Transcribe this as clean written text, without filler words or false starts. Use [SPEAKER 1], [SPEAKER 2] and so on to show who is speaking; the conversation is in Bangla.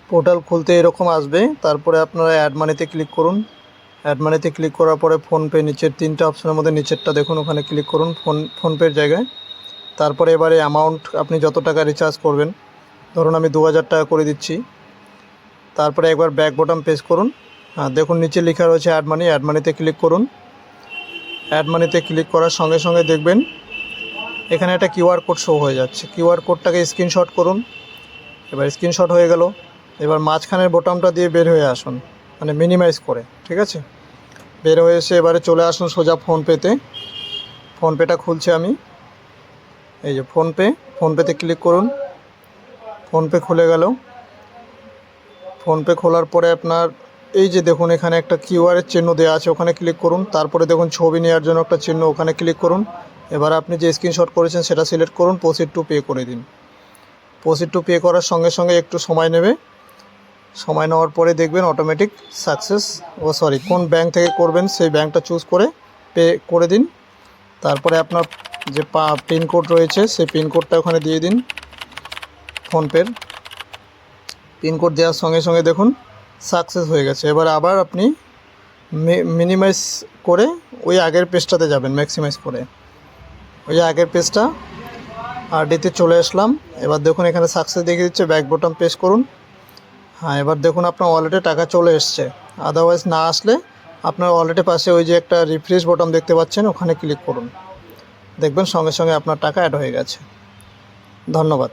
[SPEAKER 1] পোর্টাল খুলতে এরকম আসবে। তারপরে আপনারা অ্যাড মানিতে ক্লিক করুন। অ্যাড মানিতে ক্লিক করার পরে ফোনপে নিচের 3টে অপশনের মধ্যে নিচেরটা দেখুন, ওখানে ক্লিক করুন ফোনপের জায়গায়। তারপরে এবারে অ্যামাউন্ট আপনি যত টাকা রিচার্জ করবেন, ধরুন আমি 2000 টাকা করে দিচ্ছি। তারপরে একবার ব্যাক বাটন প্রেস করুন। দেখুন নিচে লেখা রয়েছে অ্যাড মানি। অ্যাড মানিতে ক্লিক করুন। অ্যাড মানিতে ক্লিক করার সঙ্গে সঙ্গে দেখবেন এখানে একটা কিউআর কোড শো হয়ে যাচ্ছে। কিউআর কোডটাকে স্ক্রিনশট করুন। এবার স্ক্রিনশট হয়ে গেল। এবার মাঝখানের বোতামটা দিয়ে বের হয়ে আসুন, মানে মিনিমাইজ করে, ঠিক আছে। বের হয়ে এসে এবারে চলে আসুন সোজা ফোনপেতে। ফোনপেটা খুলছে আমি, এই যে ফোনপেতে ক্লিক করুন। ফোনপে খুলে গেল। ফোনপে খোলার পরে আপনার এই যে দেখুন এখানে একটা কিউআরের চিহ্ন দেওয়া আছে, ওখানে ক্লিক করুন। তারপরে দেখুন ছবি নেওয়ার জন্য একটা চিহ্ন, ওখানে ক্লিক করুন। এবার আপনি যে স্ক্রিনশট করেছেন সেটা সিলেক্ট করুন, প্রসিড টু পে করে দিন। প্রসিড টু পে করার সঙ্গে সঙ্গে একটু সময় নেবে। সময় নেওয়ার পরে দেখবেন অটোমেটিক সাকসেস। কোন ব্যাংক থেকে করবেন সেই ব্যাংকটা চুজ করে পে করে দিন। তারপরে আপনার যে পিনকোড রয়েছে সেই পিনকোডটা ওখানে দিয়ে দিন। ফোনপের পিনকোড দেওয়ার সঙ্গে সঙ্গে দেখুন সাকসেস হয়ে গেছে। এবার আবার আপনি মিনিমাইজ করে ওই আগের পেজটাতে যাবেন, ম্যাক্সিমাইজ করে ওই আগের পেজটা আরডিতে চলে আসলাম। এবার দেখুন এখানে সাকসেস দেখিয়ে দিচ্ছে, ব্যাক বাটন প্রেস করুন। এবার দেখুন আপনার ওয়ালেটে টাকা চলে এসছে। আদারওয়াইজ না আসলে আপনার ওয়ালেটের পাশে ওই যে একটা রিফ্রেশ বাটন দেখতে পাচ্ছেন, ওখানে ক্লিক করুন। দেখবেন সঙ্গে সঙ্গে আপনার টাকা অ্যাড হয়ে গেছে। ধন্যবাদ।